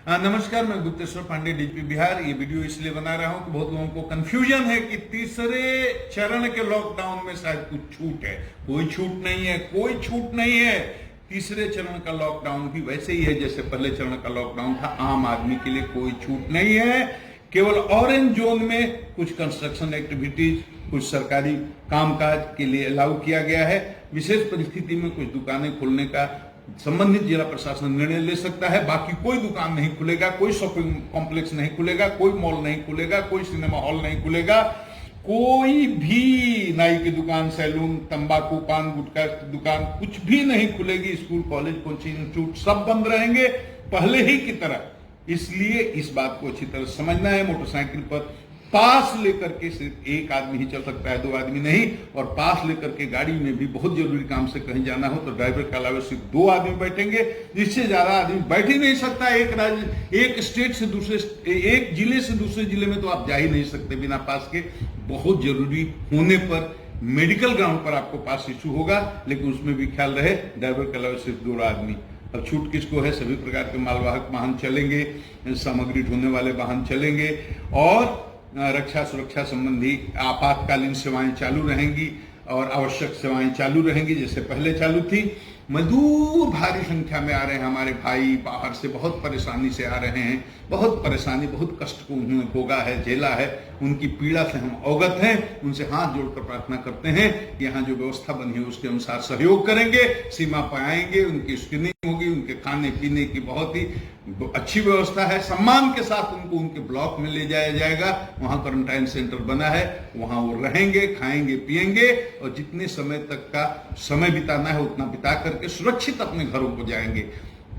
नमस्कार, मैं गुप्तेश्वर पांडे, डीजीपी बिहार। ये वीडियो इसलिए बना रहा हूं कि बहुत लोगों को कंफ्यूजन है कि तीसरे चरण के लॉकडाउन में शायद कुछ छूट है। कोई छूट नहीं है, कोई छूट नहीं है। तीसरे चरण का लॉकडाउन भी वैसे ही है जैसे पहले चरण का लॉकडाउन था। आम आदमी के लिए कोई छूट नहीं है। केवल ऑरेंज जोन में कुछ कंस्ट्रक्शन एक्टिविटीज, कुछ सरकारी कामकाज के लिए अलाउ किया गया है। विशेष परिस्थिति में कुछ दुकानें खोलने का संबंधित जिला प्रशासन निर्णय ले सकता है। बाकी कोई दुकान नहीं खुलेगा, कोई शॉपिंग कॉम्प्लेक्स नहीं खुलेगा, कोई मॉल नहीं खुलेगा, कोई सिनेमा हॉल नहीं खुलेगा, कोई भी नाई की दुकान, सैलून, तंबाकू, पान गुटखा की दुकान कुछ भी नहीं खुलेगी। स्कूल, कॉलेज, कोचिंग इंस्टीट्यूट सब बंद रहेंगे पहले ही की तरह। इसलिए इस बात को अच्छी तरह समझना है। मोटरसाइकिल पर पास लेकर के सिर्फ एक आदमी ही चल सकता है, दो आदमी नहीं। और पास लेकर के गाड़ी में भी बहुत जरूरी काम से कहीं जाना हो तो ड्राइवर के अलावा सिर्फ दो आदमी बैठेंगे। जिससे ज्यादा आदमी बैठ ही नहीं सकता। एक स्टेट से दूसरे, एक जिले से दूसरे जिले में तो आप जा ही नहीं सकते बिना पास के। बहुत जरूरी होने पर मेडिकल ग्राउंड पर आपको पास इशू होगा, लेकिन उसमें भी ख्याल रहे ड्राइवर के अलावा सिर्फ दो आदमी। अब छूट किसको है? सभी प्रकार के मालवाहक वाहन चलेंगे, सामग्री ढोने वाले वाहन चलेंगे और रक्षा सुरक्षा संबंधी आपातकालीन सेवाएं चालू रहेंगी और आवश्यक सेवाएं चालू रहेंगी जैसे पहले चालू थी। मजदूर भारी संख्या में आ रहे हैं, हमारे भाई बाहर से बहुत परेशानी से आ रहे हैं। बहुत परेशानी, बहुत कष्ट को उन्होंने भोगा है, झेला है। उनकी पीड़ा से हम अवगत हैं। उनसे हाथ जोड़कर प्रार्थना करते हैं कि यहाँ जो व्यवस्था बनी है उसके अनुसार सहयोग करेंगे, सीमा पर आएंगे, उनकी स्क्रीनिंग होगी, उनके खाने पीने की बहुत ही अच्छी व्यवस्था है। सम्मान के साथ उनको उनके ब्लॉक में ले जाया जाएगा। वहां क्वारंटाइन सेंटर बना है, वहां वो रहेंगे, खाएंगे, पिएंगे और जितने समय तक का समय बिताना है उतना बिता करके सुरक्षित अपने घरों को जाएंगे।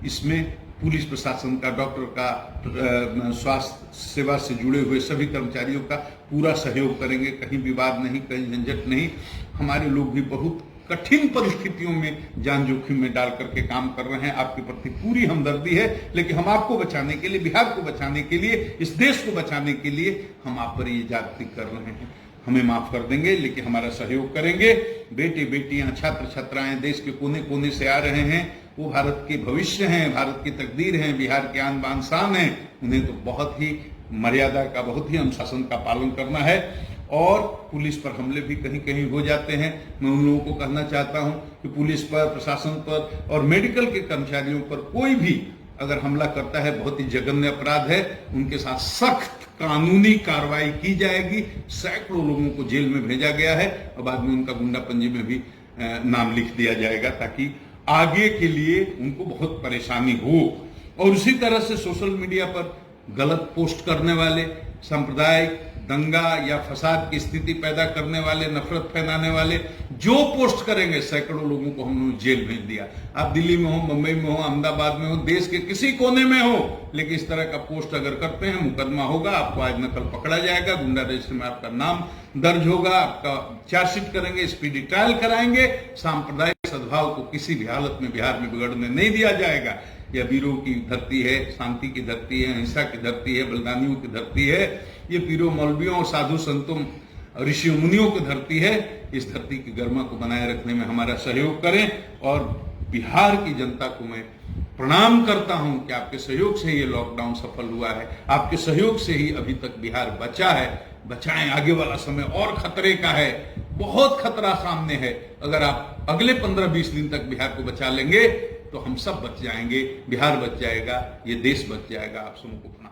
इसमें पुलिस प्रशासन का, डॉक्टर का, स्वास्थ्य सेवा से जुड़े हुए सभी कर्मचारियों का पूरा सहयोग करेंगे। कहीं विवाद नहीं, कहीं झंझट नहीं। हमारे लोग भी बहुत कठिन परिस्थितियों में जान जोखिम में डाल करके काम कर रहे हैं। आपके प्रति पूरी हमदर्दी है, लेकिन हम आपको बचाने के लिए, बिहार को बचाने के लिए, इस देश को बचाने के लिए हम आप पर ये जागृति कर रहे हैं। हमें माफ कर देंगे, लेकिन हमारा सहयोग करेंगे। बेटे बेटियां, छात्र छात्राएं देश के कोने कोने से आ रहे हैं। वो भारत के भविष्य हैं, भारत की तकदीर हैं, बिहार के आन बान शान हैं। उन्हें तो बहुत ही मर्यादा का, बहुत ही अनुशासन का पालन करना है। और पुलिस पर हमले भी कहीं कहीं हो जाते हैं। मैं उन लोगों को कहना चाहता हूं कि पुलिस पर, प्रशासन पर और मेडिकल के कर्मचारियों पर कोई भी अगर हमला करता है बहुत ही जघन्य अपराध है। उनके साथ सख्त कानूनी कार्रवाई की जाएगी। सैकड़ों लोगों को जेल में भेजा गया है और बाद में उनका गुंडा पंजी में भी नाम लिख दिया जाएगा ताकि आगे के लिए उनको बहुत परेशानी हो। और उसी तरह से सोशल मीडिया पर गलत पोस्ट करने वाले, सांप्रदायिक दंगा या फसाद की स्थिति पैदा करने वाले, नफरत फैलाने वाले जो पोस्ट करेंगे, सैकड़ों लोगों को हमने जेल भेज दिया। आप दिल्ली में हो, मुंबई में हो, अहमदाबाद में हो, देश के किसी कोने में हो, लेकिन इस तरह का पोस्ट अगर करते हैं मुकदमा होगा। आपको आज न कल पकड़ा जाएगा, गुंडा रजिस्टर में आपका नाम दर्ज होगा, आपका चार्जशीट करेंगे, स्पीडी ट्रायल कराएंगे। सांप्रदायिक सद्भाव को किसी भी हालत में बिहार में बिगड़ने नहीं दिया जाएगा। यह वीरों की धरती है, शांति की धरती है, अहिंसा की धरती है, बलिदानियों की धरती है। ये पीरों, मौलवियों और साधु संतों, ऋषियों मुनियों की धरती है। इस धरती की गरिमा को बनाए रखने में हमारा सहयोग करें। और बिहार की जनता को मैं प्रणाम करता हूं कि आपके सहयोग से ये लॉकडाउन सफल हुआ है। आपके सहयोग से ही अभी तक बिहार बचा है। बचाएं, आगे वाला समय और खतरे का है, बहुत खतरा सामने है। अगर आप अगले 15-20 दिन तक बिहार को बचा लेंगे तो हम सब बच जाएंगे, बिहार बच जाएगा, ये देश बच जाएगा। आप सबको प्रणाम।